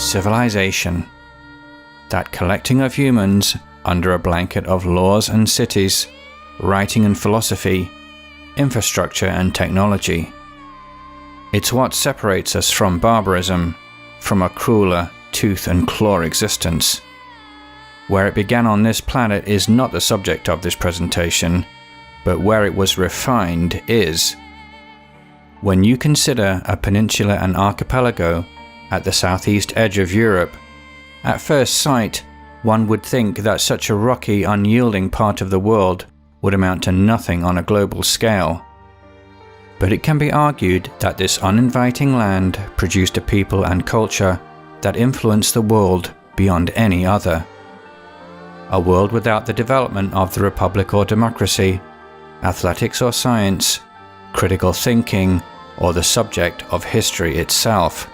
Civilization. That collecting of humans under a blanket of laws and cities, writing and philosophy, infrastructure and technology. It's what separates us from barbarism, from a crueler, tooth and claw existence. Where it began on this planet is not the subject of this presentation, but where it was refined is. When you consider a peninsula and archipelago at the southeast edge of Europe, at first sight, one would think that such a rocky, unyielding part of the world would amount to nothing on a global scale. But it can be argued that this uninviting land produced a people and culture that influenced the world beyond any other. A world without the development of the republic or democracy, athletics or science, critical thinking, or the subject of history itself.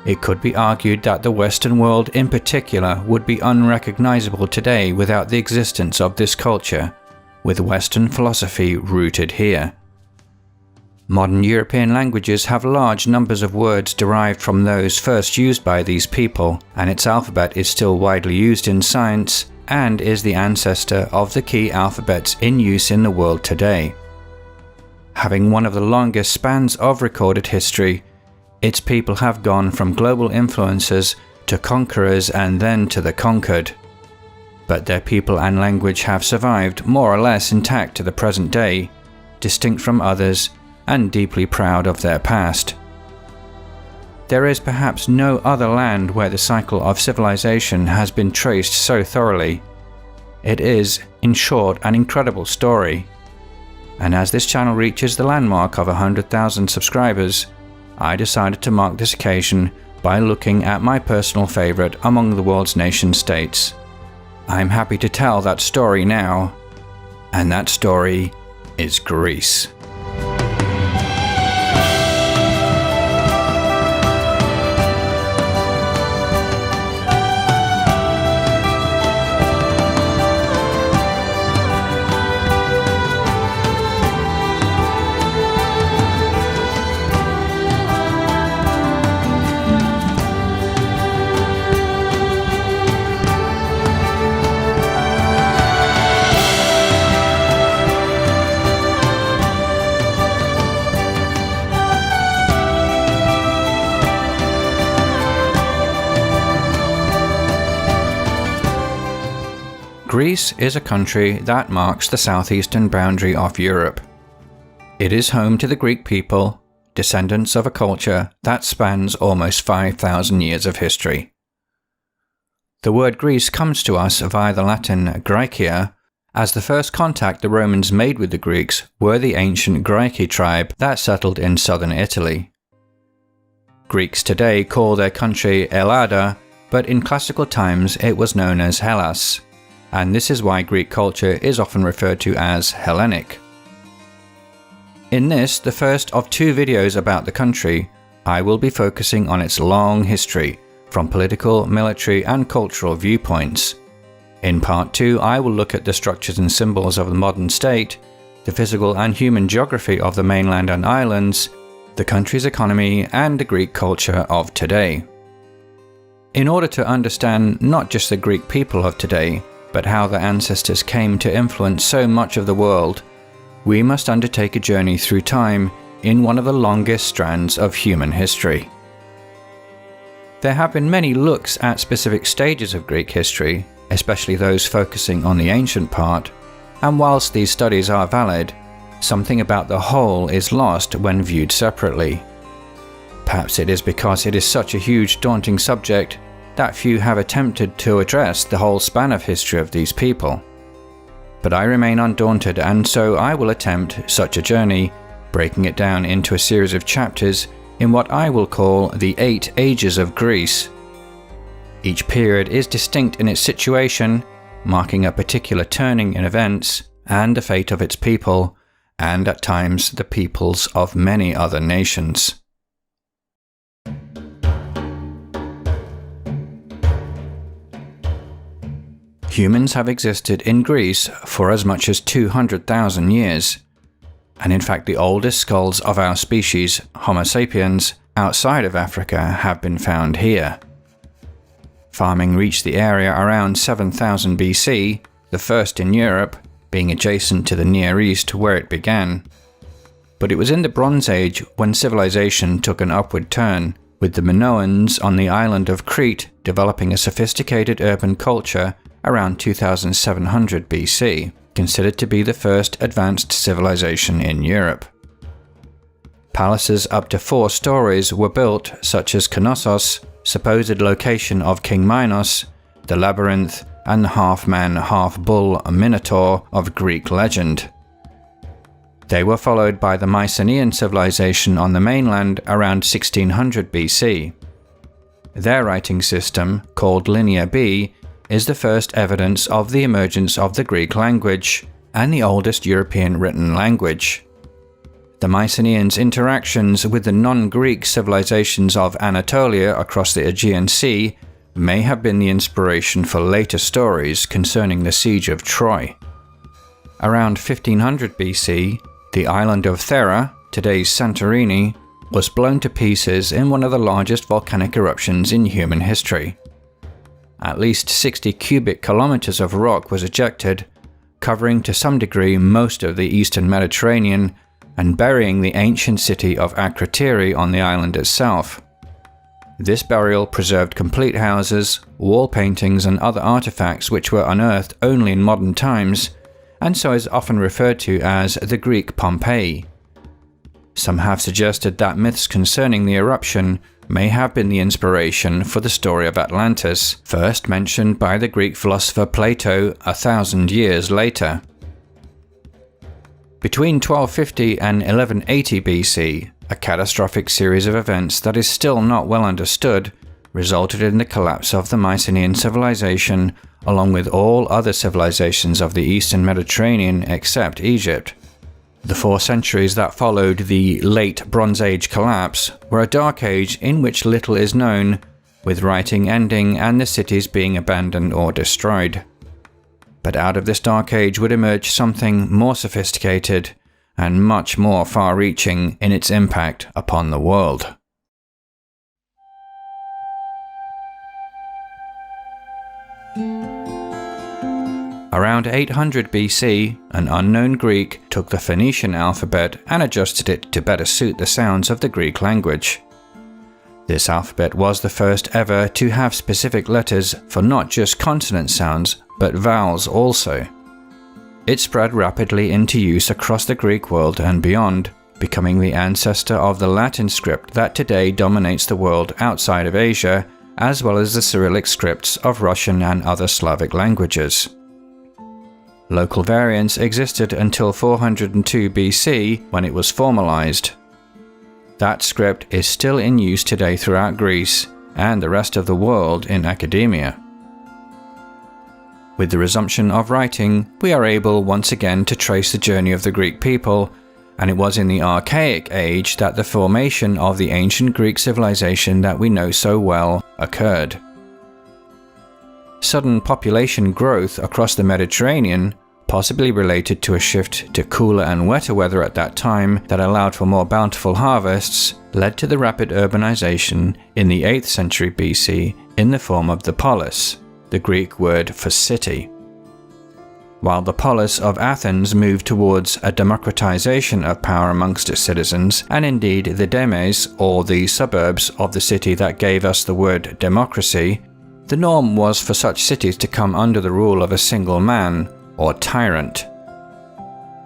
It could be argued that the Western world in particular would be unrecognizable today without the existence of this culture, with Western philosophy rooted here. Modern European languages have large numbers of words derived from those first used by these people, and its alphabet is still widely used in science and is the ancestor of the key alphabets in use in the world today. Having one of the longest spans of recorded history, its people have gone from global influencers to conquerors and then to the conquered. But their people and language have survived more or less intact to the present day, distinct from others and deeply proud of their past. There is perhaps no other land where the cycle of civilization has been traced so thoroughly. It is, in short, an incredible story. And as this channel reaches the landmark of 100,000 subscribers, I decided to mark this occasion by looking at my personal favorite among the world's nation-states. I'm happy to tell that story now, and that story is Greece. Greece is a country that marks the southeastern boundary of Europe. It is home to the Greek people, descendants of a culture that spans almost 5,000 years of history. The word Greece comes to us via the Latin Graecia, as the first contact the Romans made with the Greeks were the ancient Graici tribe that settled in southern Italy. Greeks today call their country Ellada, but in classical times it was known as Hellas, and this is why Greek culture is often referred to as Hellenic. In this, the first of two videos about the country, I will be focusing on its long history, from political, military, and cultural viewpoints. In part 2, I will look at the structures and symbols of the modern state, the physical and human geography of the mainland and islands, the country's economy, and the Greek culture of today. In order to understand not just the Greek people of today, but how their ancestors came to influence so much of the world, we must undertake a journey through time in one of the longest strands of human history. There have been many looks at specific stages of Greek history, especially those focusing on the ancient part, and whilst these studies are valid, something about the whole is lost when viewed separately. Perhaps it is because it is such a huge, daunting subject that few have attempted to address the whole span of history of these people. But I remain undaunted, and so I will attempt such a journey, breaking it down into a series of chapters in what I will call the 8 Ages of Greece. Each period is distinct in its situation, marking a particular turning in events and the fate of its people, and at times the peoples of many other nations. Humans have existed in Greece for as much as 200,000 years, and in fact the oldest skulls of our species, Homo sapiens, outside of Africa have been found here. Farming reached the area around 7000 BC, the first in Europe, being adjacent to the Near East where it began. But it was in the Bronze Age when civilization took an upward turn, with the Minoans on the island of Crete developing a sophisticated urban culture around 2700 BC, considered to be the first advanced civilization in Europe. Palaces up to 4 stories were built, such as Knossos, supposed location of King Minos, the labyrinth, and the half-man, half-bull Minotaur of Greek legend. They were followed by the Mycenaean civilization on the mainland around 1600 BC. Their writing system, called Linear B, is the first evidence of the emergence of the Greek language and the oldest European written language. The Mycenaeans' interactions with the non-Greek civilizations of Anatolia across the Aegean Sea may have been the inspiration for later stories concerning the siege of Troy. Around 1500 BC, the island of Thera, today's Santorini, was blown to pieces in one of the largest volcanic eruptions in human history. At least 60 cubic kilometers of rock was ejected, covering to some degree most of the eastern Mediterranean and burying the ancient city of Akrotiri on the island itself. This burial preserved complete houses, wall paintings and other artifacts which were unearthed only in modern times, and so is often referred to as the Greek Pompeii. Some have suggested that myths concerning the eruption may have been the inspiration for the story of Atlantis, first mentioned by the Greek philosopher Plato 1,000 years later. Between 1250 and 1180 BC, a catastrophic series of events that is still not well understood resulted in the collapse of the Mycenaean civilization along with all other civilizations of the eastern Mediterranean except Egypt. The 4 centuries that followed the late Bronze Age collapse were a dark age in which little is known, with writing ending and the cities being abandoned or destroyed. But out of this dark age would emerge something more sophisticated and much more far-reaching in its impact upon the world. Around 800 BC, an unknown Greek took the Phoenician alphabet and adjusted it to better suit the sounds of the Greek language. This alphabet was the first ever to have specific letters for not just consonant sounds, but vowels also. It spread rapidly into use across the Greek world and beyond, becoming the ancestor of the Latin script that today dominates the world outside of Asia, as well as the Cyrillic scripts of Russian and other Slavic languages. Local variants existed until 402 BC when it was formalized. That script is still in use today throughout Greece and the rest of the world in academia. With the resumption of writing, we are able once again to trace the journey of the Greek people, and it was in the Archaic Age that the formation of the ancient Greek civilization that we know so well occurred. Sudden population growth across the Mediterranean, possibly related to a shift to cooler and wetter weather at that time that allowed for more bountiful harvests, led to the rapid urbanization in the 8th century BC in the form of the polis, the Greek word for city. While the polis of Athens moved towards a democratization of power amongst its citizens, and indeed the demes, or the suburbs of the city that gave us the word democracy, the norm was for such cities to come under the rule of a single man, or tyrant.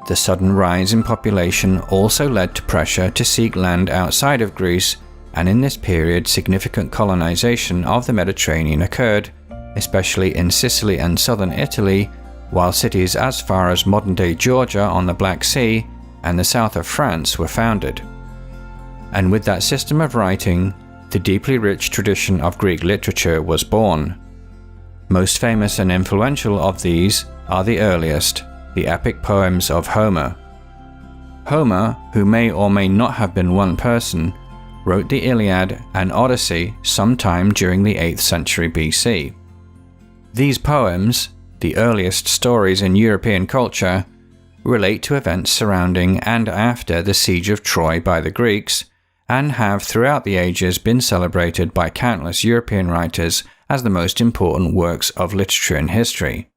The sudden rise in population also led to pressure to seek land outside of Greece, and in this period significant colonization of the Mediterranean occurred, especially in Sicily and southern Italy, while cities as far as modern-day Georgia on the Black Sea and the south of France were founded. And with that system of writing, the deeply rich tradition of Greek literature was born. Most famous and influential of these are the earliest, the epic poems of Homer. Homer, who may or may not have been one person, wrote the Iliad and Odyssey sometime during the 8th century BC. These poems, the earliest stories in European culture, relate to events surrounding and after the siege of Troy by the Greeks, and have throughout the ages been celebrated by countless European writers as the most important works of literature in history.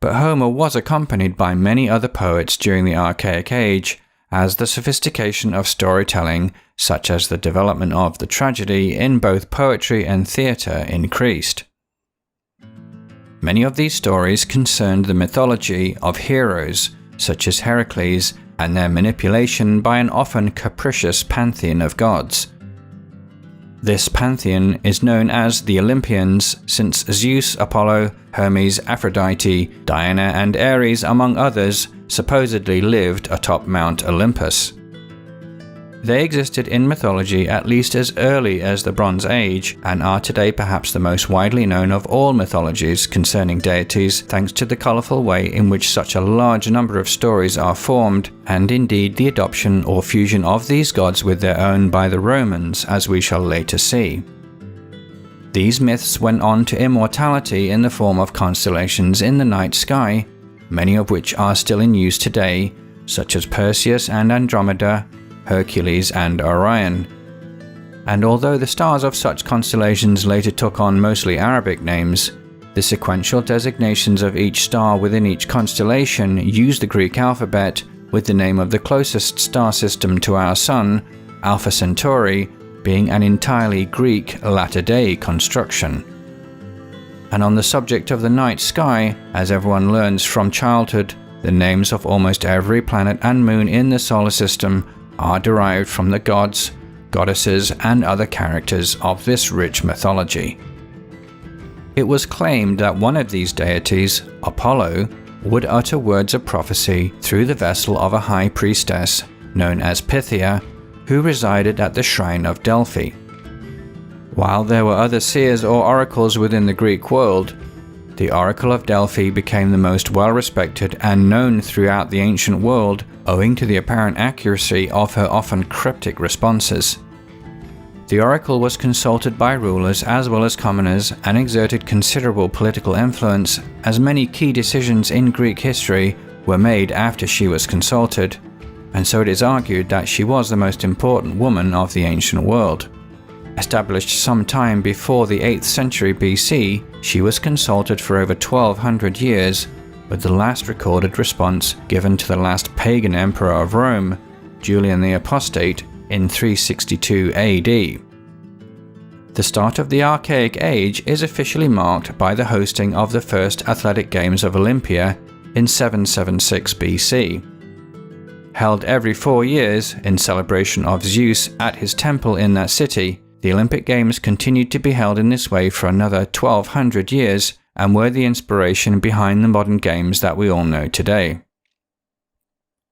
But Homer was accompanied by many other poets during the Archaic Age, as the sophistication of storytelling, such as the development of the tragedy in both poetry and theatre, increased. Many of these stories concerned the mythology of heroes, such as Heracles, and their manipulation by an often capricious pantheon of gods. This pantheon is known as the Olympians, since Zeus, Apollo, Hermes, Aphrodite, Diana, and Ares, among others, supposedly lived atop Mount Olympus. They existed in mythology at least as early as the Bronze Age, and are today perhaps the most widely known of all mythologies concerning deities, thanks to the colourful way in which such a large number of stories are formed, and indeed the adoption or fusion of these gods with their own by the Romans, as we shall later see. These myths went on to immortality in the form of constellations in the night sky, many of which are still in use today, such as Perseus and Andromeda, Hercules and Orion. And although the stars of such constellations later took on mostly Arabic names, the sequential designations of each star within each constellation use the Greek alphabet, with the name of the closest star system to our Sun, Alpha Centauri, being an entirely Greek latter-day construction. And on the subject of the night sky, as everyone learns from childhood, the names of almost every planet and moon in the solar system are derived from the gods, goddesses, and other characters of this rich mythology. It was claimed that one of these deities, Apollo, would utter words of prophecy through the vessel of a high priestess, known as Pythia, who resided at the shrine of Delphi. While there were other seers or oracles within the Greek world, the Oracle of Delphi became the most well-respected and known throughout the ancient world, owing to the apparent accuracy of her often cryptic responses. The oracle was consulted by rulers as well as commoners and exerted considerable political influence, as many key decisions in Greek history were made after she was consulted, and so it is argued that she was the most important woman of the ancient world. Established some time before the 8th century BC, she was consulted for over 1200 years, with the last recorded response given to the last pagan emperor of Rome, Julian the Apostate, in 362 AD. The start of the Archaic Age is officially marked by the hosting of the first athletic games of Olympia in 776 BC. Held every 4 years in celebration of Zeus at his temple in that city, the Olympic Games continued to be held in this way for another 1200 years and were the inspiration behind the modern games that we all know today.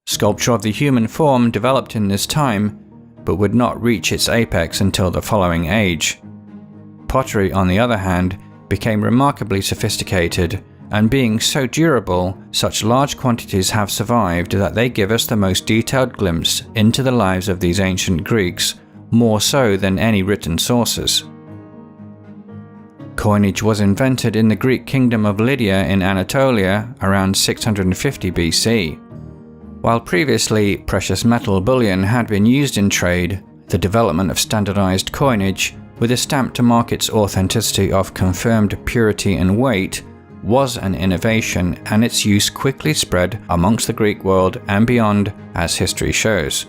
Sculpture of the human form developed in this time, but would not reach its apex until the following age. Pottery, on the other hand, became remarkably sophisticated, and being so durable, such large quantities have survived that they give us the most detailed glimpse into the lives of these ancient Greeks, more so than any written sources. Coinage was invented in the Greek kingdom of Lydia in Anatolia around 650 BC. While previously precious metal bullion had been used in trade, the development of standardized coinage, with a stamp to mark its authenticity of confirmed purity and weight, was an innovation, and its use quickly spread amongst the Greek world and beyond, as history shows.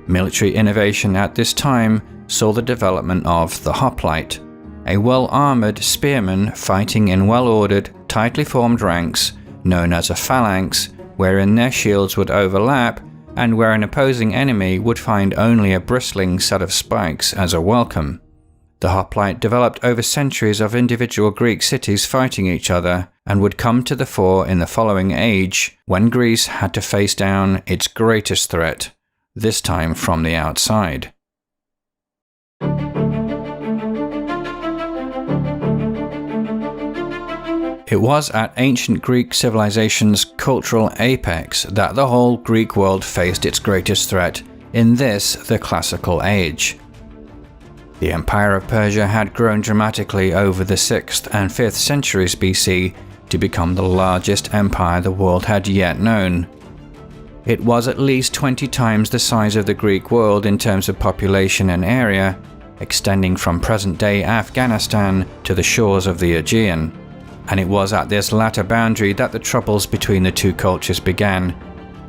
Military innovation at this time saw the development of the hoplite, a well-armoured spearman fighting in well-ordered, tightly formed ranks, known as a phalanx, wherein their shields would overlap, and where an opposing enemy would find only a bristling set of spikes as a welcome. The hoplite developed over centuries of individual Greek cities fighting each other, and would come to the fore in the following age, when Greece had to face down its greatest threat, this time from the outside. It was at ancient Greek civilization's cultural apex that the whole Greek world faced its greatest threat, in this, the classical age. The Empire of Persia had grown dramatically over the 6th and 5th centuries BC to become the largest empire the world had yet known. It was at least 20 times the size of the Greek world in terms of population and area, extending from present-day Afghanistan to the shores of the Aegean. And it was at this latter boundary that the troubles between the two cultures began,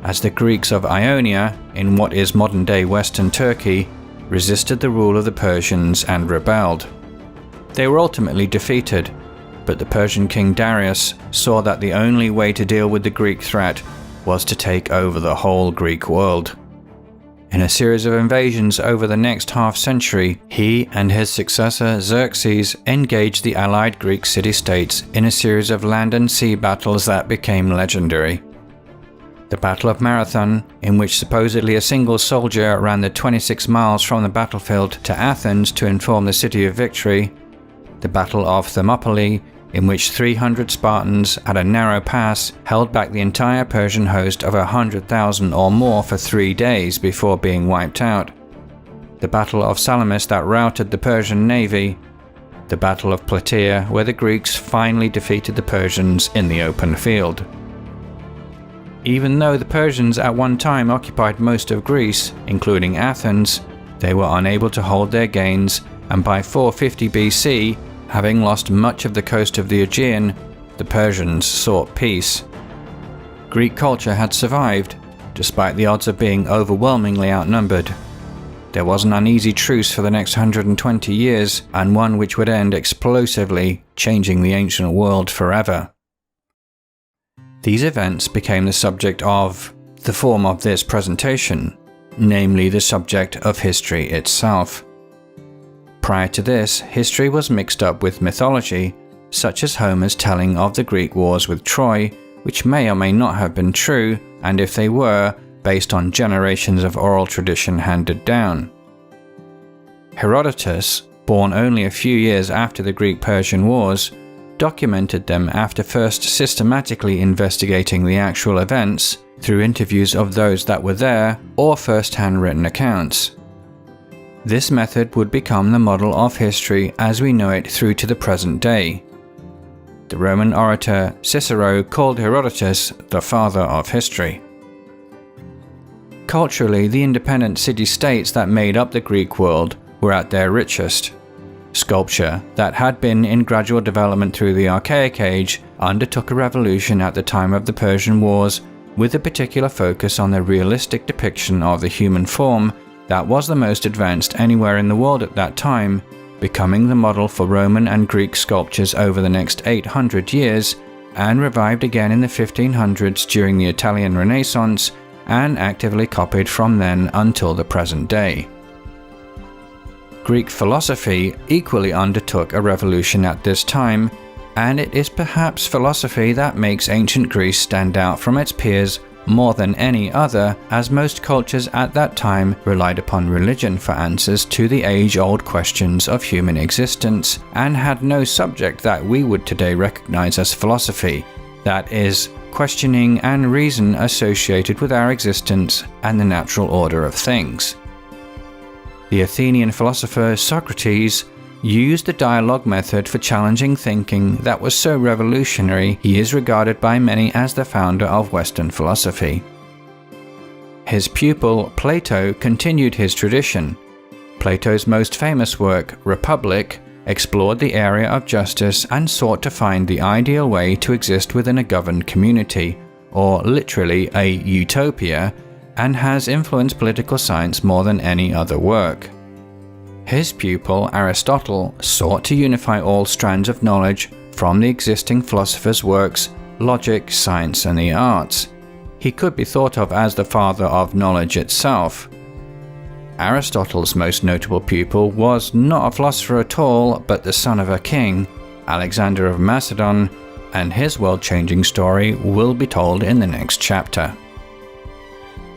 as the Greeks of Ionia, in what is modern-day Western Turkey, resisted the rule of the Persians and rebelled. They were ultimately defeated, but the Persian king Darius saw that the only way to deal with the Greek threat was to take over the whole Greek world. In a series of invasions over the next half-century, he and his successor Xerxes engaged the allied Greek city-states in a series of land and sea battles that became legendary. The Battle of Marathon, in which supposedly a single soldier ran the 26 miles from the battlefield to Athens to inform the city of victory. The Battle of Thermopylae, in which 300 Spartans at a narrow pass held back the entire Persian host of 100,000 or more for 3 days before being wiped out. The Battle of Salamis that routed the Persian navy. The Battle of Plataea, where the Greeks finally defeated the Persians in the open field. Even though the Persians at one time occupied most of Greece, including Athens, they were unable to hold their gains, and by 450 BC, having lost much of the coast of the Aegean, the Persians sought peace. Greek culture had survived, despite the odds of being overwhelmingly outnumbered. There was an uneasy truce for the next 120 years, and one which would end explosively, changing the ancient world forever. These events became the subject of the form of this presentation, namely the subject of history itself. Prior to this, history was mixed up with mythology, such as Homer's telling of the Greek wars with Troy, which may or may not have been true, and if they were, based on generations of oral tradition handed down. Herodotus, born only a few years after the Greek-Persian Wars, documented them after first systematically investigating the actual events through interviews of those that were there or first-hand written accounts. This method would become the model of history as we know it through to the present day. The Roman orator Cicero called Herodotus the father of history. Culturally, the independent city-states that made up the Greek world were at their richest. Sculpture, that had been in gradual development through the Archaic Age, undertook a revolution at the time of the Persian Wars, with a particular focus on the realistic depiction of the human form that was the most advanced anywhere in the world at that time, becoming the model for Roman and Greek sculptures over the next 800 years, and revived again in the 1500s during the Italian Renaissance, and actively copied from then until the present day. Greek philosophy equally undertook a revolution at this time, and it is perhaps philosophy that makes ancient Greece stand out from its peers more than any other, as most cultures at that time relied upon religion for answers to the age-old questions of human existence, and had no subject that we would today recognize as philosophy, that is, questioning and reason associated with our existence and the natural order of things. The Athenian philosopher Socrates used the dialogue method for challenging thinking that was so revolutionary he is regarded by many as the founder of Western philosophy. His pupil Plato continued his tradition. Plato's most famous work, Republic, explored the area of justice and sought to find the ideal way to exist within a governed community, or literally a utopia, and has influenced political science more than any other work. His pupil Aristotle sought to unify all strands of knowledge from the existing philosophers' works, logic, science, and the arts. He could be thought of as the father of knowledge itself. Aristotle's most notable pupil was not a philosopher at all, but the son of a king, Alexander of Macedon, and his world-changing story will be told in the next chapter.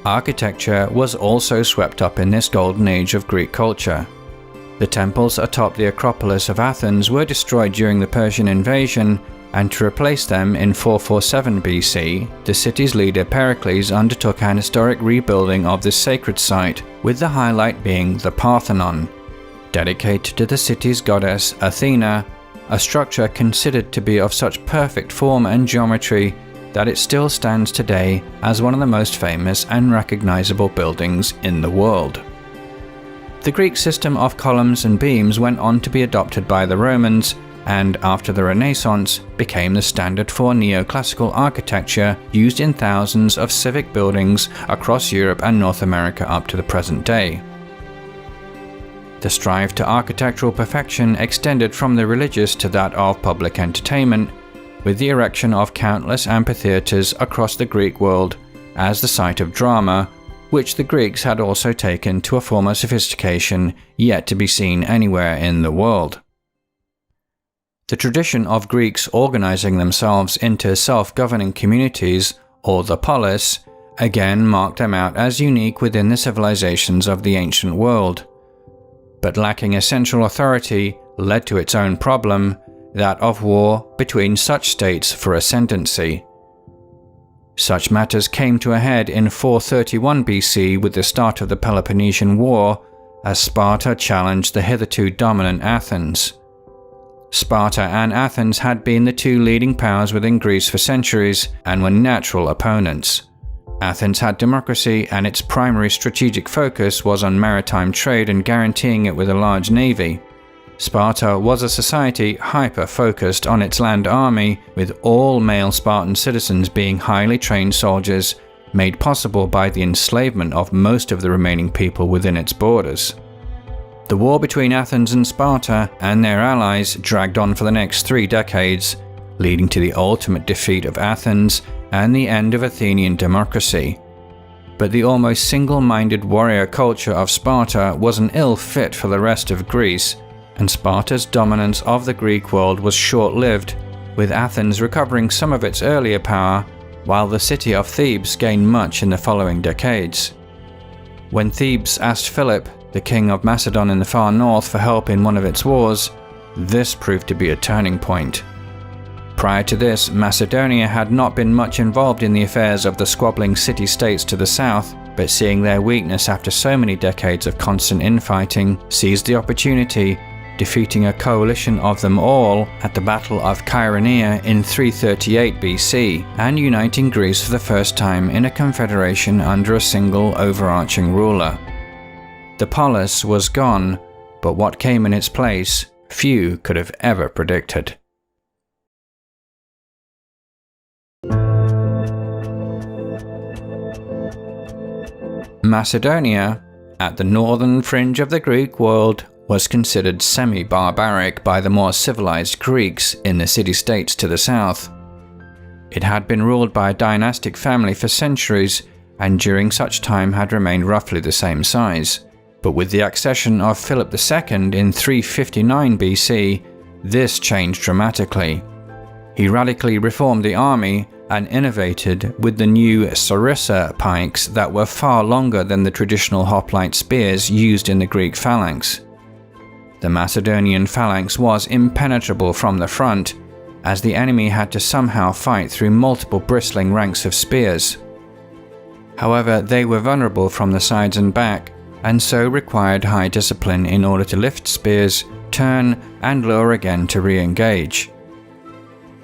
Architecture was also swept up in this golden age of Greek culture. The temples atop the Acropolis of Athens were destroyed during the Persian invasion, and to replace them in 447 BC, the city's leader Pericles undertook an historic rebuilding of this sacred site, with the highlight being the Parthenon, dedicated to the city's goddess Athena, a structure considered to be of such perfect form and geometry that it still stands today as one of the most famous and recognizable buildings in the world. The Greek system of columns and beams went on to be adopted by the Romans, and after the Renaissance became the standard for neoclassical architecture used in thousands of civic buildings across Europe and North America up to the present day. The strive to architectural perfection extended from the religious to that of public entertainment, with the erection of countless amphitheatres across the Greek world as the site of drama, which the Greeks had also taken to a form of sophistication yet to be seen anywhere in the world. The tradition of Greeks organizing themselves into self-governing communities, or the polis, again marked them out as unique within the civilizations of the ancient world. But lacking a central authority led to its own problem, that of war between such states for ascendancy. Such matters came to a head in 431 BC with the start of the Peloponnesian War, as Sparta challenged the hitherto dominant Athens. Sparta and Athens had been the two leading powers within Greece for centuries and were natural opponents. Athens had democracy, and its primary strategic focus was on maritime trade and guaranteeing it with a large navy. Sparta was a society hyper-focused on its land army, with all male Spartan citizens being highly trained soldiers, made possible by the enslavement of most of the remaining people within its borders. The war between Athens and Sparta and their allies dragged on for the next 3 decades, leading to the ultimate defeat of Athens and the end of Athenian democracy. But the almost single-minded warrior culture of Sparta was an ill fit for the rest of Greece, and Sparta's dominance of the Greek world was short-lived, with Athens recovering some of its earlier power, while the city of Thebes gained much in the following decades. When Thebes asked Philip, the king of Macedon in the far north, for help in one of its wars, this proved to be a turning point. Prior to this, Macedonia had not been much involved in the affairs of the squabbling city-states to the south, but seeing their weakness after so many decades of constant infighting, seized the opportunity, defeating a coalition of them all at the Battle of Chaeronea in 338 BC, and uniting Greece for the first time in a confederation under a single overarching ruler. The polis was gone, but what came in its place, few could have ever predicted. Macedonia, at the northern fringe of the Greek world, was considered semi-barbaric by the more civilized Greeks in the city-states to the south. It had been ruled by a dynastic family for centuries, and during such time had remained roughly the same size. But with the accession of Philip II in 359 BC, this changed dramatically. He radically reformed the army and innovated with the new sarissa pikes that were far longer than the traditional hoplite spears used in the Greek phalanx. The Macedonian phalanx was impenetrable from the front, as the enemy had to somehow fight through multiple bristling ranks of spears. However, they were vulnerable from the sides and back, and so required high discipline in order to lift spears, turn, and lure again to re-engage.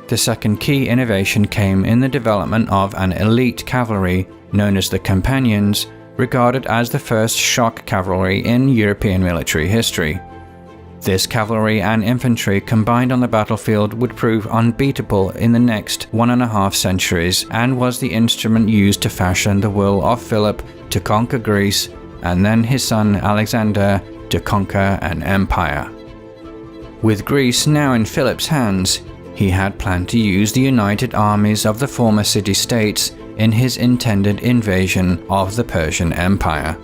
The second key innovation came in the development of an elite cavalry known as the Companions, regarded as the first shock cavalry in European military history. This cavalry and infantry combined on the battlefield would prove unbeatable in the next 1.5 centuries, and was the instrument used to fashion the will of Philip to conquer Greece, and then his son Alexander to conquer an empire. With Greece now in Philip's hands, he had planned to use the united armies of the former city-states in his intended invasion of the Persian Empire.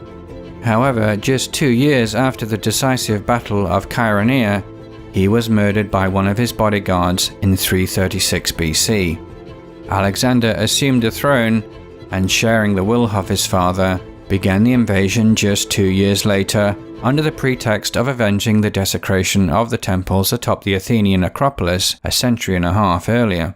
However, just 2 years after the decisive Battle of Chaeronea, he was murdered by one of his bodyguards in 336 BC. Alexander assumed the throne, and sharing the will of his father, began the invasion just 2 years later, under the pretext of avenging the desecration of the temples atop the Athenian Acropolis a century and a half earlier.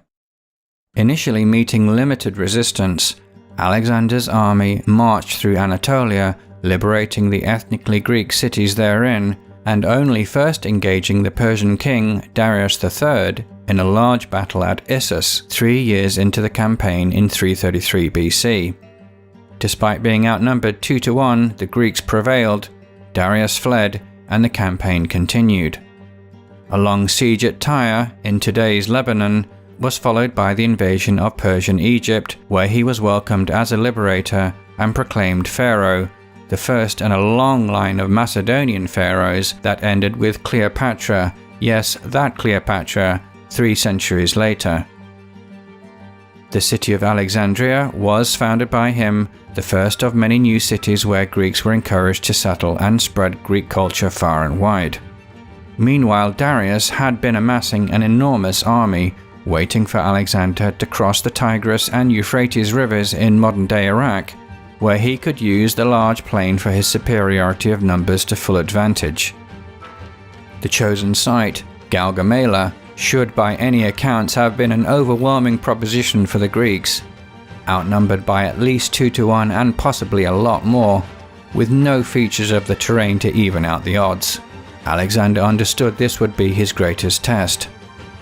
Initially meeting limited resistance, Alexander's army marched through Anatolia, liberating the ethnically Greek cities therein, and only first engaging the Persian king Darius III in a large battle at Issus 3 years into the campaign in 333 BC. Despite being outnumbered 2-1, the Greeks prevailed. Darius fled and the campaign continued. A long siege at Tyre, in today's Lebanon, was followed by the invasion of Persian Egypt, where he was welcomed as a liberator and proclaimed pharaoh, the first in a long line of Macedonian pharaohs that ended with Cleopatra, yes, that Cleopatra, 3 centuries later. The city of Alexandria was founded by him, the first of many new cities where Greeks were encouraged to settle and spread Greek culture far and wide. Meanwhile, Darius had been amassing an enormous army, waiting for Alexander to cross the Tigris and Euphrates rivers in modern-day Iraq, where he could use the large plain for his superiority of numbers to full advantage. The chosen site, Gaugamela, should by any accounts have been an overwhelming proposition for the Greeks, outnumbered by at least 2-1 and possibly a lot more, with no features of the terrain to even out the odds. Alexander understood this would be his greatest test,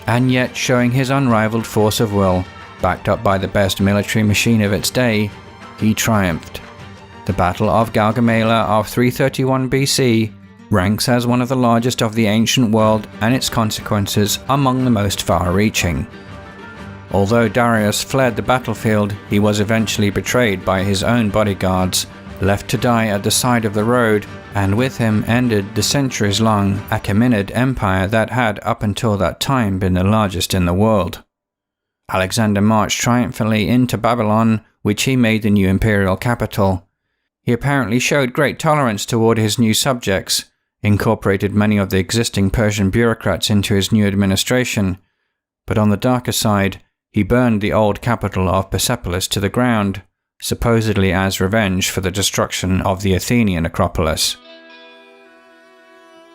and yet showing his unrivaled force of will, backed up by the best military machine of its day, he triumphed. The Battle of Gaugamela of 331 BC ranks as one of the largest of the ancient world, and its consequences among the most far-reaching. Although Darius fled the battlefield, he was eventually betrayed by his own bodyguards, left to die at the side of the road, and with him ended the centuries-long Achaemenid Empire that had up until that time been the largest in the world. Alexander marched triumphantly into Babylon, which he made the new imperial capital. He apparently showed great tolerance toward his new subjects, incorporated many of the existing Persian bureaucrats into his new administration, but on the darker side, he burned the old capital of Persepolis to the ground, supposedly as revenge for the destruction of the Athenian Acropolis.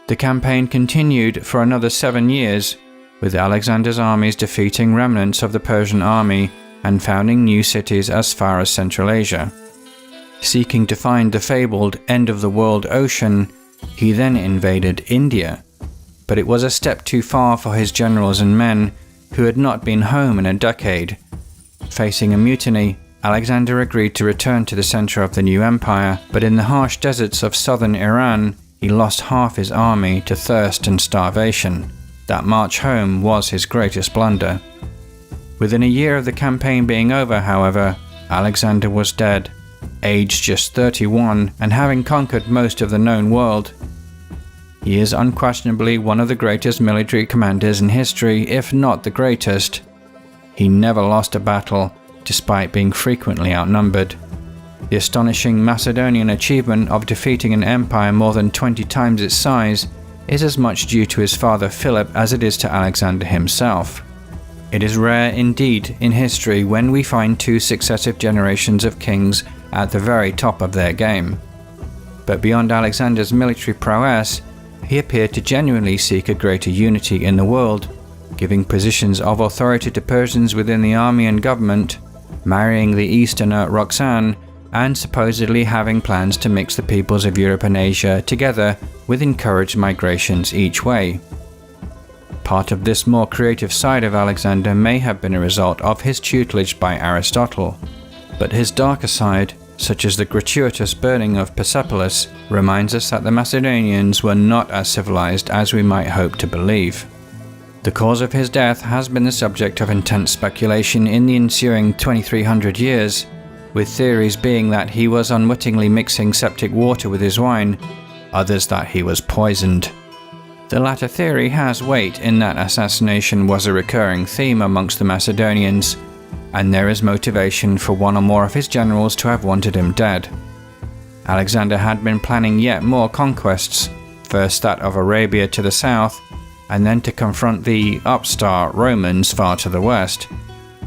The campaign continued for another 7 years, with Alexander's armies defeating remnants of the Persian army and founding new cities as far as Central Asia. Seeking to find the fabled end-of-the-world ocean, he then invaded India, but it was a step too far for his generals and men, who had not been home in a decade. Facing a mutiny, Alexander agreed to return to the center of the new empire, but in the harsh deserts of southern Iran, he lost half his army to thirst and starvation. That march home was his greatest blunder. Within a year of the campaign being over, however, Alexander was dead, aged just 31 and having conquered most of the known world. He is unquestionably one of the greatest military commanders in history, if not the greatest. He never lost a battle, despite being frequently outnumbered. The astonishing Macedonian achievement of defeating an empire more than 20 times its size is as much due to his father Philip as it is to Alexander himself. It is rare indeed in history when we find 2 successive generations of kings at the very top of their game. But beyond Alexander's military prowess, he appeared to genuinely seek a greater unity in the world, giving positions of authority to Persians within the army and government, marrying the Easterner Roxanne, and supposedly having plans to mix the peoples of Europe and Asia together with encouraged migrations each way. Part of this more creative side of Alexander may have been a result of his tutelage by Aristotle, but his darker side, such as the gratuitous burning of Persepolis, reminds us that the Macedonians were not as civilized as we might hope to believe. The cause of his death has been the subject of intense speculation in the ensuing 2300 years, with theories being that he was unwittingly mixing septic water with his wine, others that he was poisoned. The latter theory has weight in that assassination was a recurring theme amongst the Macedonians, and there is motivation for one or more of his generals to have wanted him dead. Alexander had been planning yet more conquests, first that of Arabia to the south, and then to confront the upstart Romans far to the west.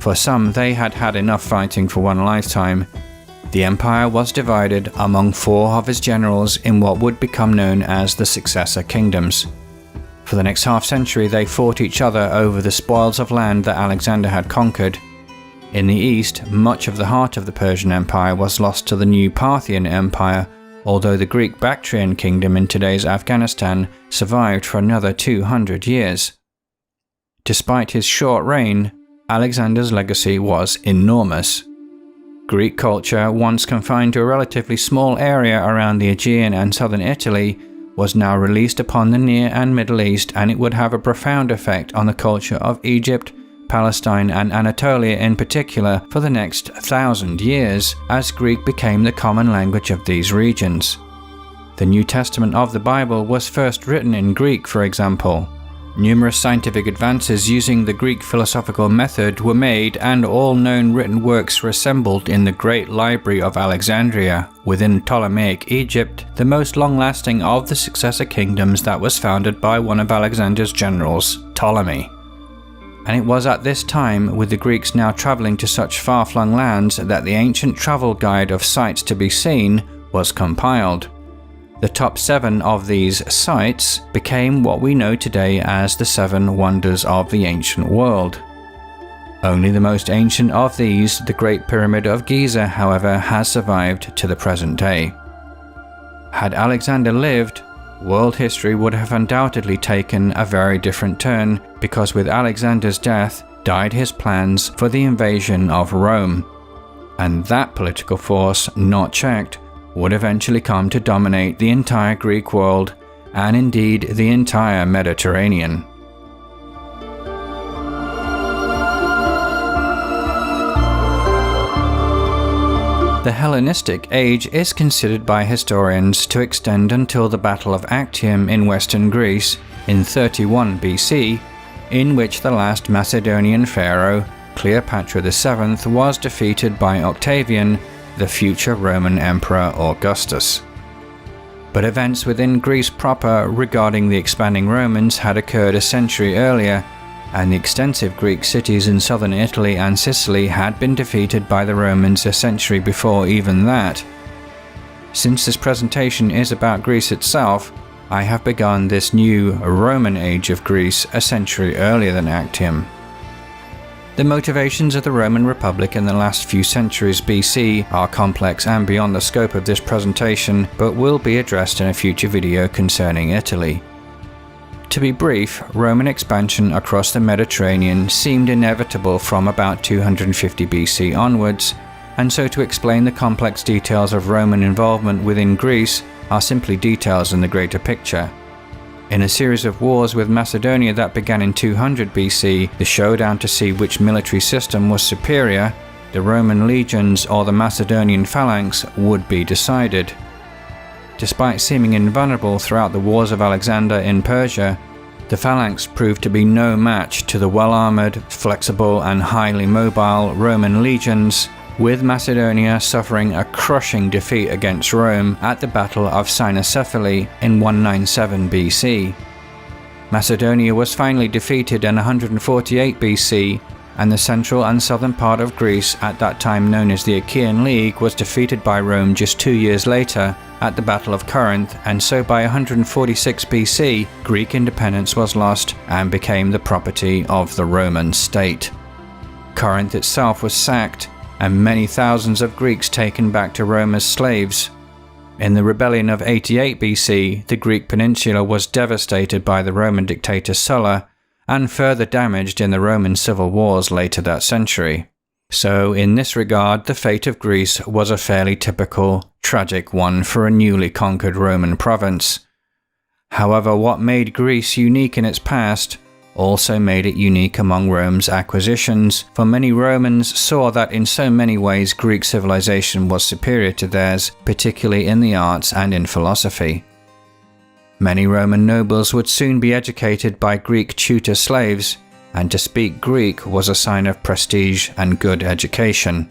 For some, they had had enough fighting for one lifetime. The empire was divided among 4 of his generals in what would become known as the successor kingdoms. For the next half-century, they fought each other over the spoils of land that Alexander had conquered. In the east, much of the heart of the Persian Empire was lost to the new Parthian Empire, although the Greek Bactrian kingdom in today's Afghanistan survived for another 200 years. Despite his short reign, Alexander's legacy was enormous. Greek culture, once confined to a relatively small area around the Aegean and southern Italy, was now released upon the Near and Middle East, and it would have a profound effect on the culture of Egypt, Palestine and Anatolia in particular for the next 1,000 years, as Greek became the common language of these regions. The New Testament of the Bible was first written in Greek, for example. Numerous scientific advances using the Greek philosophical method were made, and all known written works were assembled in the Great Library of Alexandria, within Ptolemaic Egypt, the most long-lasting of the successor kingdoms that was founded by one of Alexander's generals, Ptolemy. And it was at this time, with the Greeks now travelling to such far-flung lands, that the ancient travel guide of sights to be seen was compiled. The top 7 of these sites became what we know today as the 7 wonders of the ancient world. Only the most ancient of these, the Great Pyramid of Giza, however, has survived to the present day. Had Alexander lived, world history would have undoubtedly taken a very different turn, because with Alexander's death died his plans for the invasion of Rome. And that political force, not checked, would eventually come to dominate the entire Greek world, and indeed the entire Mediterranean. The Hellenistic age is considered by historians to extend until the Battle of Actium in western Greece in 31 BC, in which the last Macedonian pharaoh, Cleopatra VII, was defeated by Octavian, the future Roman Emperor Augustus. But events within Greece proper regarding the expanding Romans had occurred a century earlier, and the extensive Greek cities in southern Italy and Sicily had been defeated by the Romans a century before even that. Since this presentation is about Greece itself, I have begun this new Roman age of Greece a century earlier than Actium. The motivations of the Roman Republic in the last few centuries BC are complex and beyond the scope of this presentation, but will be addressed in a future video concerning Italy. To be brief, Roman expansion across the Mediterranean seemed inevitable from about 250 BC onwards, and so to explain the complex details of Roman involvement within Greece are simply details in the greater picture. In a series of wars with Macedonia that began in 200 BC, the showdown to see which military system was superior, the Roman legions or the Macedonian phalanx, would be decided. Despite seeming invulnerable throughout the wars of Alexander in Persia, the phalanx proved to be no match to the well-armoured, flexible and highly mobile Roman legions, with Macedonia suffering a crushing defeat against Rome at the Battle of Cynoscephalae in 197 BC. Macedonia was finally defeated in 148 BC, and the central and southern part of Greece, at that time known as the Achaean League, was defeated by Rome just 2 years later at the Battle of Corinth, and so by 146 BC, Greek independence was lost and became the property of the Roman state. Corinth itself was sacked, and many thousands of Greeks taken back to Rome as slaves. In the rebellion of 88 BC, the Greek peninsula was devastated by the Roman dictator Sulla, and further damaged in the Roman civil wars later that century. So in this regard, the fate of Greece was a fairly typical, tragic one for a newly conquered Roman province. However, what made Greece unique in its past also made it unique among Rome's acquisitions, for many Romans saw that in so many ways Greek civilization was superior to theirs, particularly in the arts and in philosophy. Many Roman nobles would soon be educated by Greek tutor slaves, and to speak Greek was a sign of prestige and good education.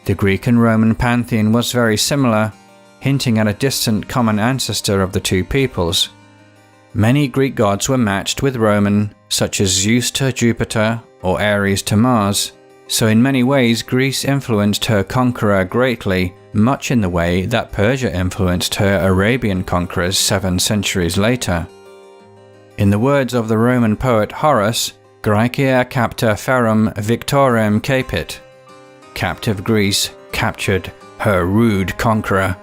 The Greek and Roman pantheon was very similar, hinting at a distant common ancestor of the two peoples. Many Greek gods were matched with Roman, such as Zeus to Jupiter or Ares to Mars, so in many ways Greece influenced her conqueror greatly, much in the way that Persia influenced her Arabian conquerors 7 centuries later. In the words of the Roman poet Horace, Graecia capta ferum victorem capit. Captive Greece captured her rude conqueror.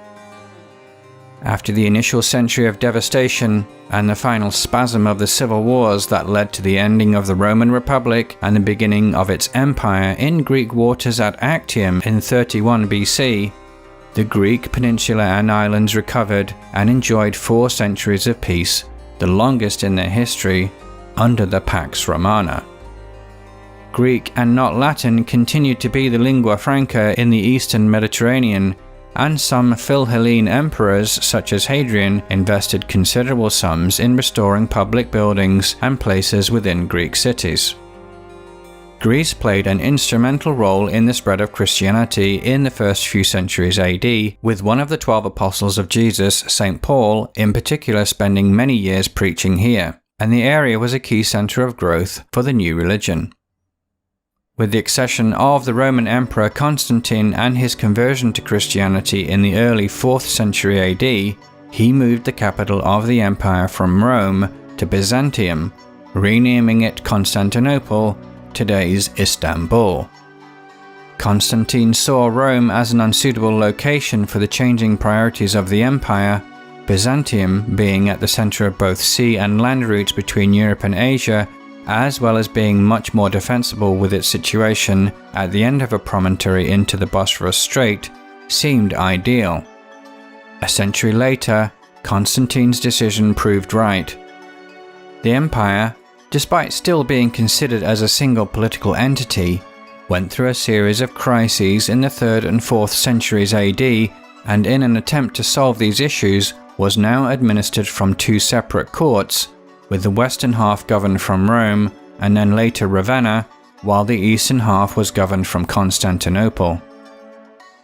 After the initial century of devastation and the final spasm of the civil wars that led to the ending of the Roman Republic and the beginning of its empire in Greek waters at Actium in 31 BC, the Greek peninsula and islands recovered and enjoyed 4 centuries of peace, the longest in their history, under the Pax Romana. Greek and not Latin continued to be the lingua franca in the eastern Mediterranean, and some Philhellene emperors such as Hadrian invested considerable sums in restoring public buildings and places within Greek cities. Greece played an instrumental role in the spread of Christianity in the first few centuries AD, with one of the 12 apostles of Jesus, St. Paul, in particular spending many years preaching here, and the area was a key center of growth for the new religion. With the accession of the Roman Emperor Constantine and his conversion to Christianity in the early 4th century AD, he moved the capital of the empire from Rome to Byzantium, renaming it Constantinople, today's Istanbul. Constantine saw Rome as an unsuitable location for the changing priorities of the empire, Byzantium being at the center of both sea and land routes between Europe and Asia, as well as being much more defensible with its situation at the end of a promontory into the Bosphorus Strait, seemed ideal. A century later, Constantine's decision proved right. The empire, despite still being considered as a single political entity, went through a series of crises in the 3rd and 4th centuries AD, and in an attempt to solve these issues was now administered from 2 separate courts, with the western half governed from Rome and then later Ravenna, while the eastern half was governed from Constantinople.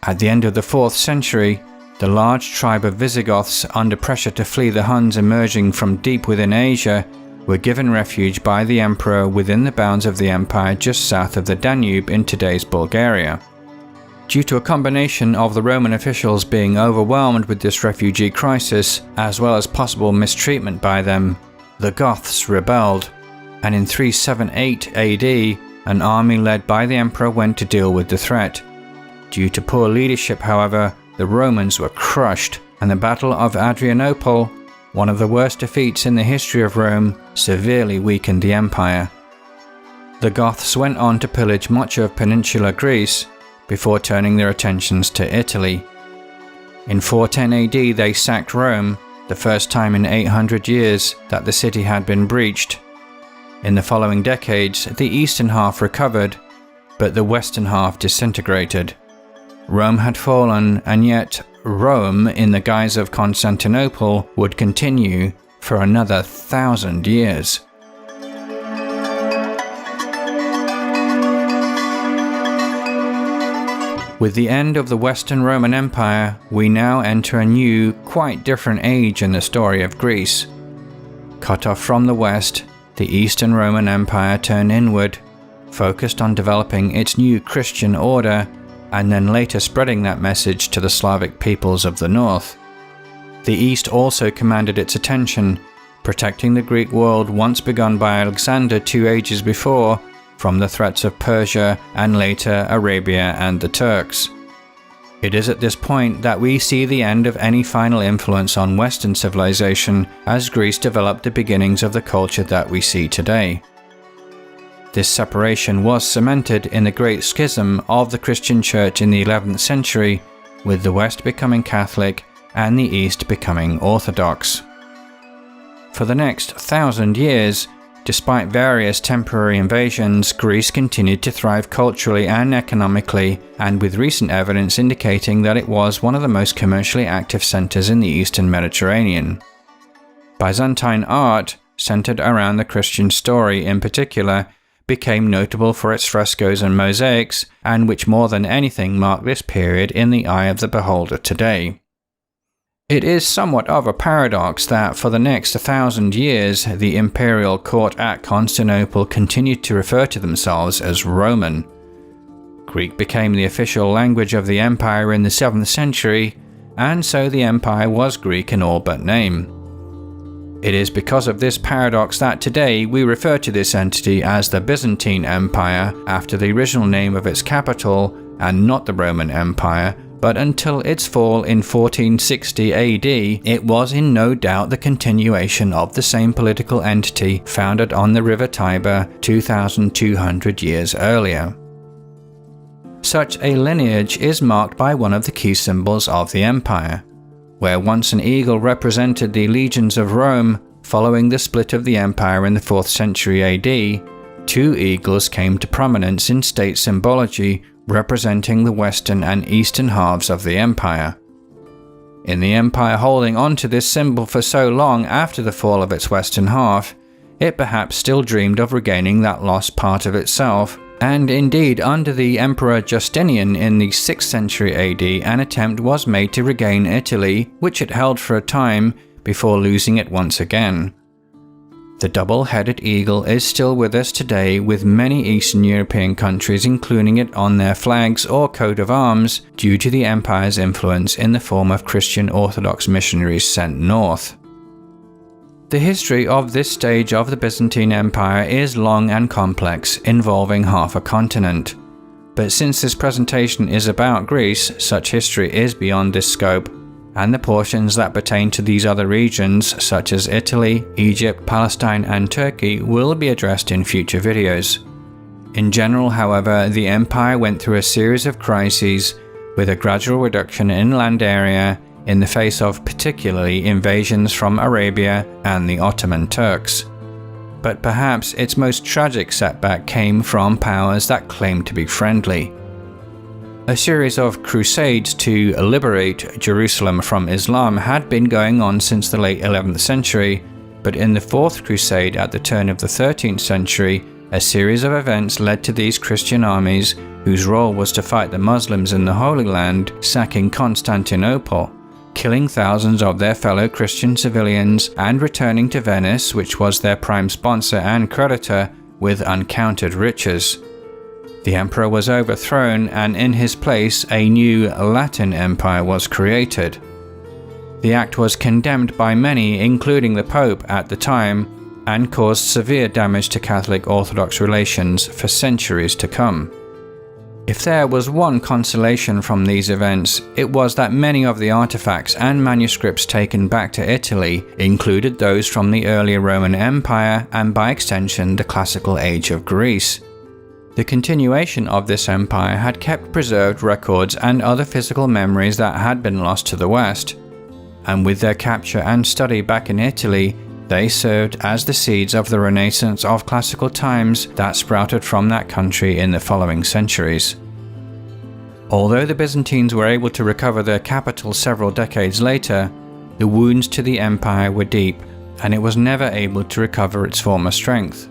At the end of the 4th century, the large tribe of Visigoths, under pressure to flee the Huns emerging from deep within Asia, were given refuge by the emperor within the bounds of the empire just south of the Danube in today's Bulgaria. Due to a combination of the Roman officials being overwhelmed with this refugee crisis, as well as possible mistreatment by them, the Goths rebelled, and in 378 AD, an army led by the emperor went to deal with the threat. Due to poor leadership, however, the Romans were crushed, and the Battle of Adrianople, one of the worst defeats in the history of Rome, severely weakened the empire. The Goths went on to pillage much of peninsular Greece, before turning their attentions to Italy. In 410 AD, they sacked Rome, the first time in 800 years that the city had been breached. In the following decades, the eastern half recovered, but the western half disintegrated. Rome had fallen, and yet Rome, in the guise of Constantinople, would continue for another 1,000 years. With the end of the Western Roman Empire, we now enter a new, quite different age in the story of Greece. Cut off from the West, the Eastern Roman Empire turned inward, focused on developing its new Christian order, and then later spreading that message to the Slavic peoples of the North. The East also commanded its attention, protecting the Greek world once begun by Alexander 2 ages before, from the threats of Persia and later Arabia and the Turks. It is at this point that we see the end of any final influence on Western civilization as Greece developed the beginnings of the culture that we see today. This separation was cemented in the Great Schism of the Christian Church in the 11th century, with the West becoming Catholic and the East becoming Orthodox. For the next 1,000 years, despite various temporary invasions, Greece continued to thrive culturally and economically, and with recent evidence indicating that it was one of the most commercially active centers in the Eastern Mediterranean. Byzantine art, centered around the Christian story in particular, became notable for its frescoes and mosaics, and which more than anything mark this period in the eye of the beholder today. It is somewhat of a paradox that for the next 1,000 years, the imperial court at Constantinople continued to refer to themselves as Roman. Greek became the official language of the empire in the 7th century, and so the empire was Greek in all but name. It is because of this paradox that today we refer to this entity as the Byzantine Empire after the original name of its capital, and not the Roman Empire, but until its fall in 1460 AD, it was in no doubt the continuation of the same political entity founded on the river Tiber 2,200 years earlier. Such a lineage is marked by one of the key symbols of the empire. Where once an eagle represented the legions of Rome, following the split of the empire in the 4th century AD, 2 eagles came to prominence in state symbology representing the western and eastern halves of the empire. In the empire holding on to this symbol for so long after the fall of its western half, it perhaps still dreamed of regaining that lost part of itself, and indeed under the Emperor Justinian in the 6th century AD an attempt was made to regain Italy, which it held for a time before losing it once again. The double-headed eagle is still with us today, with many Eastern European countries including it on their flags or coat of arms due to the empire's influence in the form of Christian Orthodox missionaries sent north. The history of this stage of the Byzantine Empire is long and complex, involving half a continent. But since this presentation is about Greece, such history is beyond this scope, and the portions that pertain to these other regions, such as Italy, Egypt, Palestine, and Turkey, will be addressed in future videos. In general, however, the empire went through a series of crises, with a gradual reduction in land area in the face of particularly invasions from Arabia and the Ottoman Turks. But perhaps its most tragic setback came from powers that claimed to be friendly. A series of crusades to liberate Jerusalem from Islam had been going on since the late 11th century, but in the Fourth Crusade at the turn of the 13th century, a series of events led to these Christian armies, whose role was to fight the Muslims in the Holy Land, sacking Constantinople, killing thousands of their fellow Christian civilians, and returning to Venice, which was their prime sponsor and creditor, with uncounted riches. The emperor was overthrown, and in his place a new Latin Empire was created. The act was condemned by many, including the Pope at the time, and caused severe damage to Catholic Orthodox relations for centuries to come. If there was one consolation from these events, it was that many of the artifacts and manuscripts taken back to Italy included those from the earlier Roman Empire and by extension the classical age of Greece. The continuation of this empire had kept preserved records and other physical memories that had been lost to the West, and with their capture and study back in Italy, they served as the seeds of the renaissance of classical times that sprouted from that country in the following centuries. Although the Byzantines were able to recover their capital several decades later, the wounds to the empire were deep, and it was never able to recover its former strength.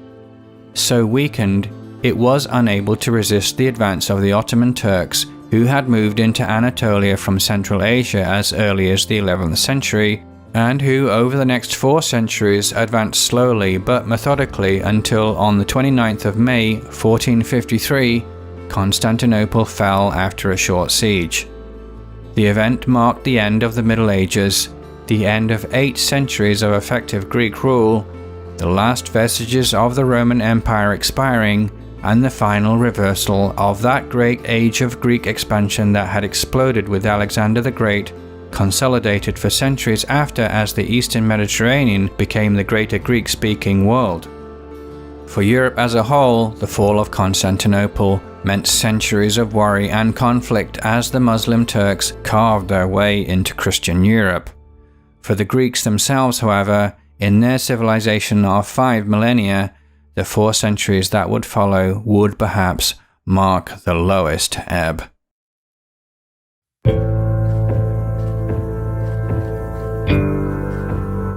So weakened, it was unable to resist the advance of the Ottoman Turks, who had moved into Anatolia from Central Asia as early as the 11th century, and who over the next 4 centuries advanced slowly but methodically until on the 29th of May 1453, Constantinople fell after a short siege. The event marked the end of the Middle Ages, the end of 8 centuries of effective Greek rule, the last vestiges of the Roman Empire expiring, and the final reversal of that great age of Greek expansion that had exploded with Alexander the Great, consolidated for centuries after as the Eastern Mediterranean became the greater Greek-speaking world. For Europe as a whole, the fall of Constantinople meant centuries of worry and conflict as the Muslim Turks carved their way into Christian Europe. For the Greeks themselves, however, in their civilization of 5 millennia, the 4 centuries that would follow would perhaps mark the lowest ebb.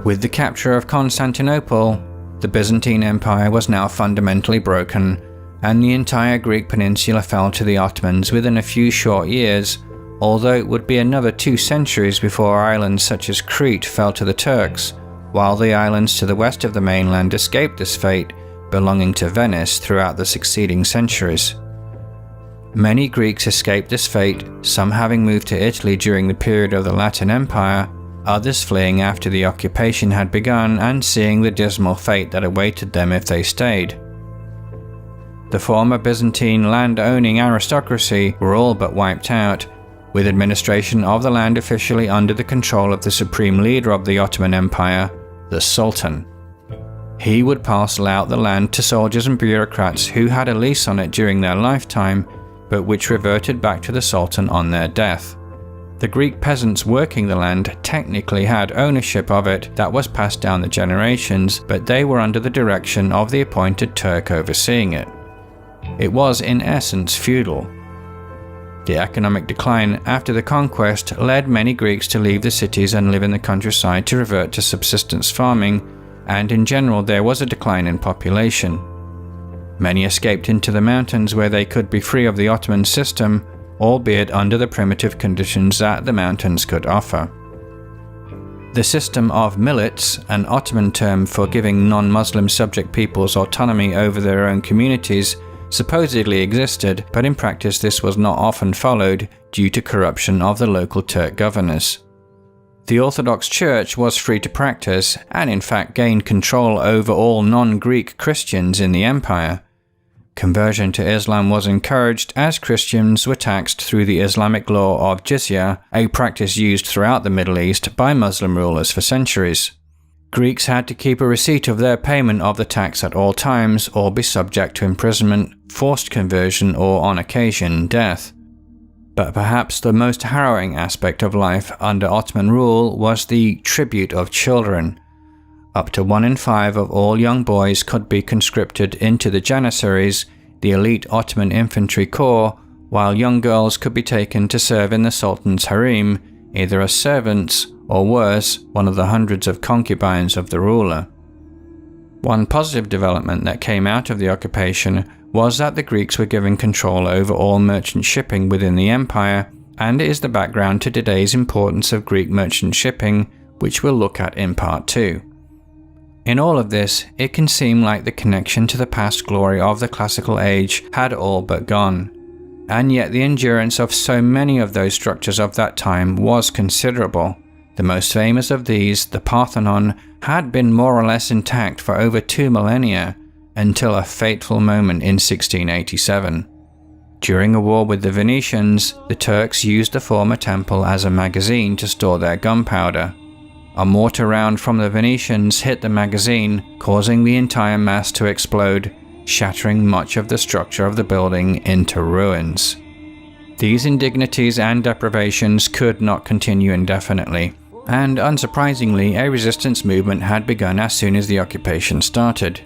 With the capture of Constantinople, the Byzantine Empire was now fundamentally broken, and the entire Greek peninsula fell to the Ottomans within a few short years, although it would be another 2 centuries before islands such as Crete fell to the Turks, while the islands to the west of the mainland escaped this fate, belonging to Venice throughout the succeeding centuries. Many Greeks escaped this fate, some having moved to Italy during the period of the Latin Empire, others fleeing after the occupation had begun and seeing the dismal fate that awaited them if they stayed. The former Byzantine land-owning aristocracy were all but wiped out, with administration of the land officially under the control of the supreme leader of the Ottoman Empire, the Sultan. He would parcel out the land to soldiers and bureaucrats who had a lease on it during their lifetime, but which reverted back to the Sultan on their death. The Greek peasants working the land technically had ownership of it that was passed down the generations, but they were under the direction of the appointed Turk overseeing it. It was in essence feudal. The economic decline after the conquest led many Greeks to leave the cities and live in the countryside to revert to subsistence farming, and in general there was a decline in population. Many escaped into the mountains where they could be free of the Ottoman system, albeit under the primitive conditions that the mountains could offer. The system of millets, an Ottoman term for giving non-Muslim subject peoples autonomy over their own communities, supposedly existed, but in practice this was not often followed due to corruption of the local Turk governors. The Orthodox Church was free to practice, and in fact gained control over all non-Greek Christians in the empire. Conversion to Islam was encouraged as Christians were taxed through the Islamic law of jizya, a practice used throughout the Middle East by Muslim rulers for centuries. Greeks had to keep a receipt of their payment of the tax at all times or be subject to imprisonment, forced conversion, or on occasion, death. But perhaps the most harrowing aspect of life under Ottoman rule was the tribute of children. Up to 1 in 5 of all young boys could be conscripted into the Janissaries, the elite Ottoman infantry corps, while young girls could be taken to serve in the Sultan's harem, either as servants or worse, one of the hundreds of concubines of the ruler. One positive development that came out of the occupation was that the Greeks were given control over all merchant shipping within the empire, and is the background to today's importance of Greek merchant shipping, which we'll look at in part 2. In all of this, it can seem like the connection to the past glory of the classical age had all but gone. And yet the endurance of so many of those structures of that time was considerable. The most famous of these, the Parthenon, had been more or less intact for over 2 millennia, until a fateful moment in 1687. During a war with the Venetians, the Turks used the former temple as a magazine to store their gunpowder. A mortar round from the Venetians hit the magazine, causing the entire mass to explode, shattering much of the structure of the building into ruins. These indignities and deprivations could not continue indefinitely, and unsurprisingly, a resistance movement had begun as soon as the occupation started.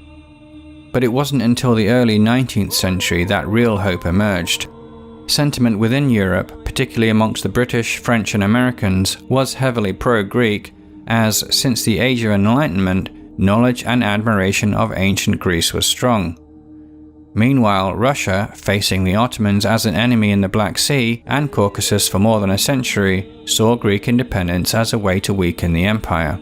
But it wasn't until the early 19th century that real hope emerged. Sentiment within Europe, particularly amongst the British, French, and Americans, was heavily pro-Greek, as since the Age of Enlightenment, knowledge and admiration of ancient Greece was strong. Meanwhile, Russia, facing the Ottomans as an enemy in the Black Sea and Caucasus for more than a century, saw Greek independence as a way to weaken the empire.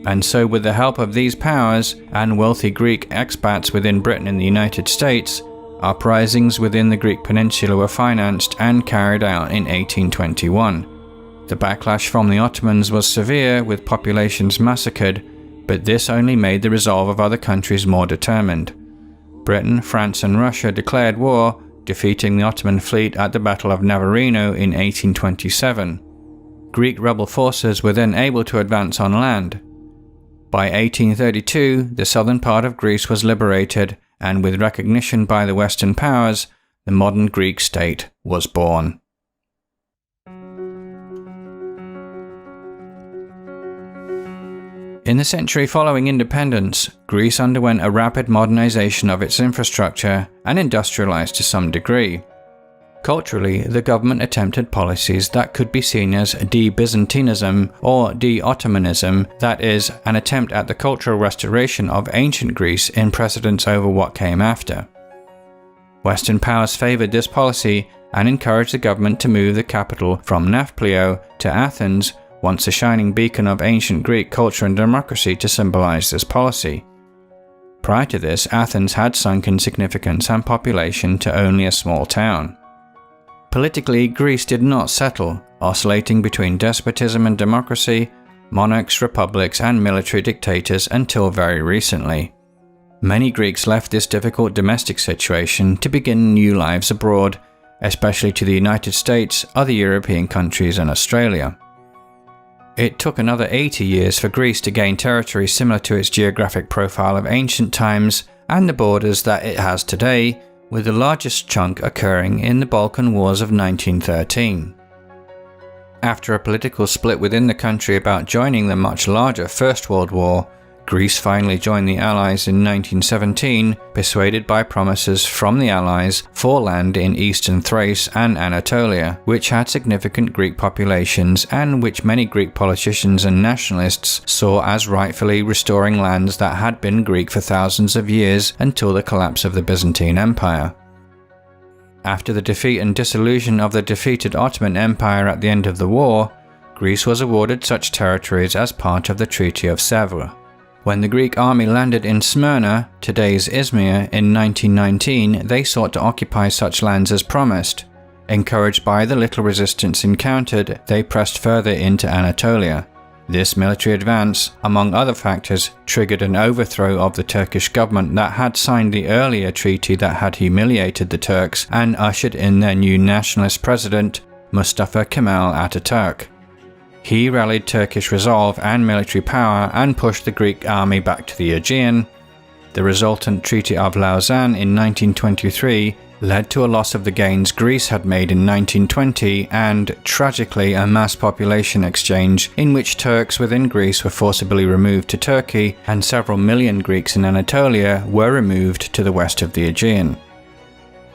And so with the help of these powers and wealthy Greek expats within Britain and the United States, uprisings within the Greek peninsula were financed and carried out in 1821. The backlash from the Ottomans was severe, with populations massacred, but this only made the resolve of other countries more determined. Britain, France, and Russia declared war, defeating the Ottoman fleet at the Battle of Navarino in 1827. Greek rebel forces were then able to advance on land. By 1832, the southern part of Greece was liberated, and with recognition by the Western powers, the modern Greek state was born. In the century following independence, Greece underwent a rapid modernization of its infrastructure and industrialized to some degree. Culturally, the government attempted policies that could be seen as de-Byzantinism or de-Ottomanism, that is, an attempt at the cultural restoration of ancient Greece in precedence over what came after. Western powers favored this policy and encouraged the government to move the capital from Nafplio to Athens, once a shining beacon of ancient Greek culture and democracy, to symbolize this policy. Prior to this, Athens had sunk in significance and population to only a small town. Politically, Greece did not settle, oscillating between despotism and democracy, monarchs, republics, and military dictators until very recently. Many Greeks left this difficult domestic situation to begin new lives abroad, especially to the United States, other European countries and Australia. It took another 80 years for Greece to gain territory similar to its geographic profile of ancient times and the borders that it has today, with the largest chunk occurring in the Balkan Wars of 1913. After a political split within the country about joining the much larger First World War, Greece finally joined the Allies in 1917, persuaded by promises from the Allies for land in eastern Thrace and Anatolia, which had significant Greek populations and which many Greek politicians and nationalists saw as rightfully restoring lands that had been Greek for thousands of years until the collapse of the Byzantine Empire. After the defeat and dissolution of the defeated Ottoman Empire at the end of the war, Greece was awarded such territories as part of the Treaty of Sèvres. When the Greek army landed in Smyrna, today's Izmir, in 1919, they sought to occupy such lands as promised. Encouraged by the little resistance encountered, they pressed further into Anatolia. This military advance, among other factors, triggered an overthrow of the Turkish government that had signed the earlier treaty that had humiliated the Turks and ushered in their new nationalist president, Mustafa Kemal Atatürk. He rallied Turkish resolve and military power and pushed the Greek army back to the Aegean. The resultant Treaty of Lausanne in 1923 led to a loss of the gains Greece had made in 1920 and, tragically, a mass population exchange in which Turks within Greece were forcibly removed to Turkey and several million Greeks in Anatolia were removed to the west of the Aegean.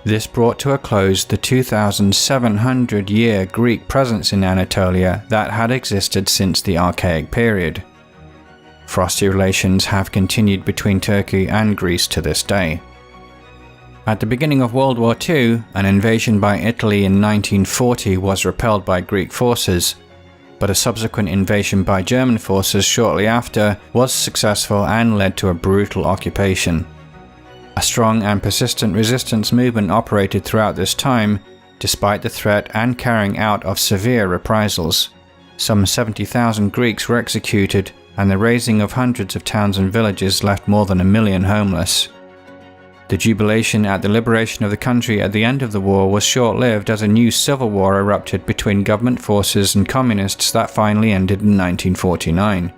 This brought to a close the 2,700-year Greek presence in Anatolia that had existed since the Archaic period. Frosty relations have continued between Turkey and Greece to this day. At the beginning of World War II, an invasion by Italy in 1940 was repelled by Greek forces, but a subsequent invasion by German forces shortly after was successful and led to a brutal occupation. A strong and persistent resistance movement operated throughout this time, despite the threat and carrying out of severe reprisals. Some 70,000 Greeks were executed, and the razing of hundreds of towns and villages left more than 1 million homeless. The jubilation at the liberation of the country at the end of the war was short-lived as a new civil war erupted between government forces and communists that finally ended in 1949.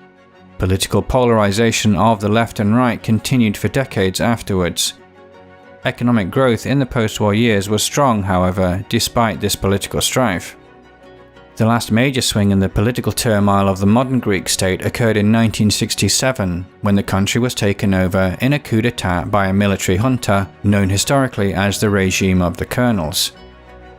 Political polarization of the left and right continued for decades afterwards. Economic growth in the post-war years was strong, however, despite this political strife. The last major swing in the political turmoil of the modern Greek state occurred in 1967, when the country was taken over in a coup d'etat by a military junta known historically as the regime of the colonels.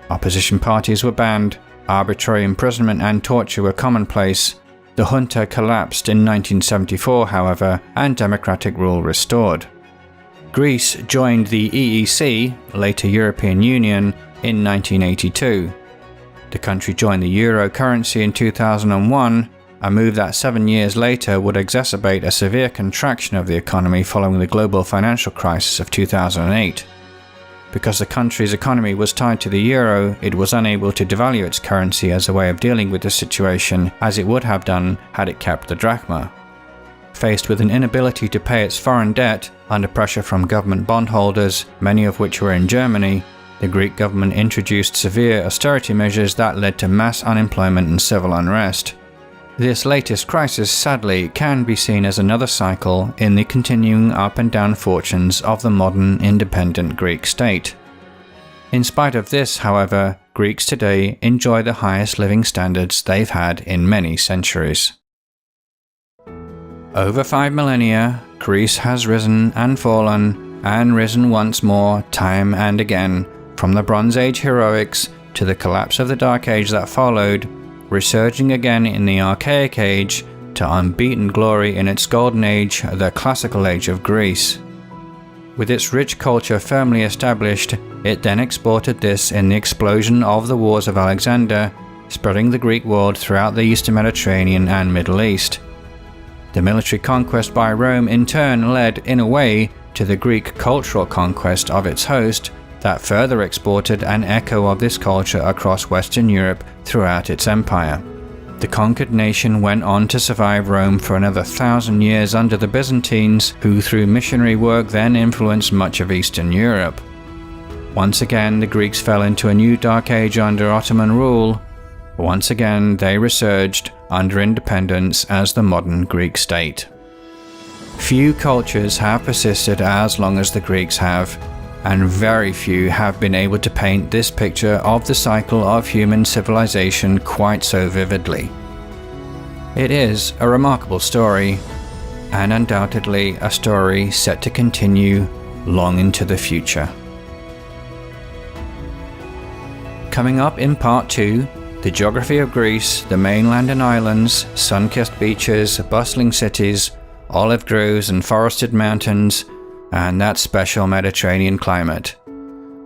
Opposition parties were banned, arbitrary imprisonment and torture were commonplace. The junta collapsed in 1974, however, and democratic rule restored. Greece joined the EEC, later European Union, in 1982. The country joined the euro currency in 2001, a move that 7 years later would exacerbate a severe contraction of the economy following the global financial crisis of 2008. Because the country's economy was tied to the euro, it was unable to devalue its currency as a way of dealing with the situation as it would have done had it kept the drachma. Faced with an inability to pay its foreign debt, under pressure from government bondholders, many of which were in Germany, the Greek government introduced severe austerity measures that led to mass unemployment and civil unrest. This latest crisis, sadly, can be seen as another cycle in the continuing up and down fortunes of the modern independent Greek state. In spite of this, however, Greeks today enjoy the highest living standards they've had in many centuries. Over 5 millennia, Greece has risen and fallen, and risen once more, time and again, from the Bronze Age heroics to the collapse of the Dark Age that followed, resurging again in the Archaic Age to unbeaten glory in its Golden Age, the Classical Age of Greece. With its rich culture firmly established, it then exported this in the explosion of the Wars of Alexander, spreading the Greek world throughout the Eastern Mediterranean and Middle East. The military conquest by Rome in turn led, in a way, to the Greek cultural conquest of its host, that further exported an echo of this culture across Western Europe throughout its empire. The conquered nation went on to survive Rome for another 1,000 years under the Byzantines, who through missionary work then influenced much of Eastern Europe. Once again, the Greeks fell into a new dark age under Ottoman rule. Once again, they resurged under independence as the modern Greek state. Few cultures have persisted as long as the Greeks have, and very few have been able to paint this picture of the cycle of human civilization quite so vividly. It is a remarkable story, and undoubtedly a story set to continue long into the future. Coming up in part 2, the geography of Greece, the mainland and islands, sun-kissed beaches, bustling cities, olive groves and forested mountains, and that special Mediterranean climate.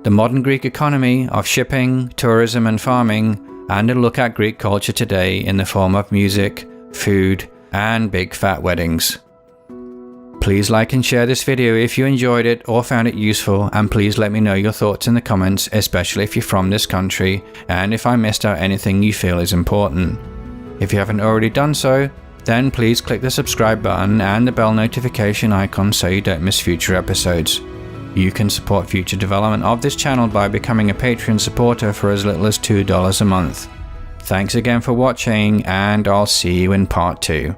The modern Greek economy of shipping, tourism and farming, and a look at Greek culture today in the form of music, food, and big fat weddings. Please like and share this video if you enjoyed it or found it useful, and please let me know your thoughts in the comments, especially if you're from this country, and if I missed out anything you feel is important. If you haven't already done so, then please click the subscribe button and the bell notification icon so you don't miss future episodes. You can support future development of this channel by becoming a Patreon supporter for as little as $2 a month. Thanks again for watching, and I'll see you in part 2.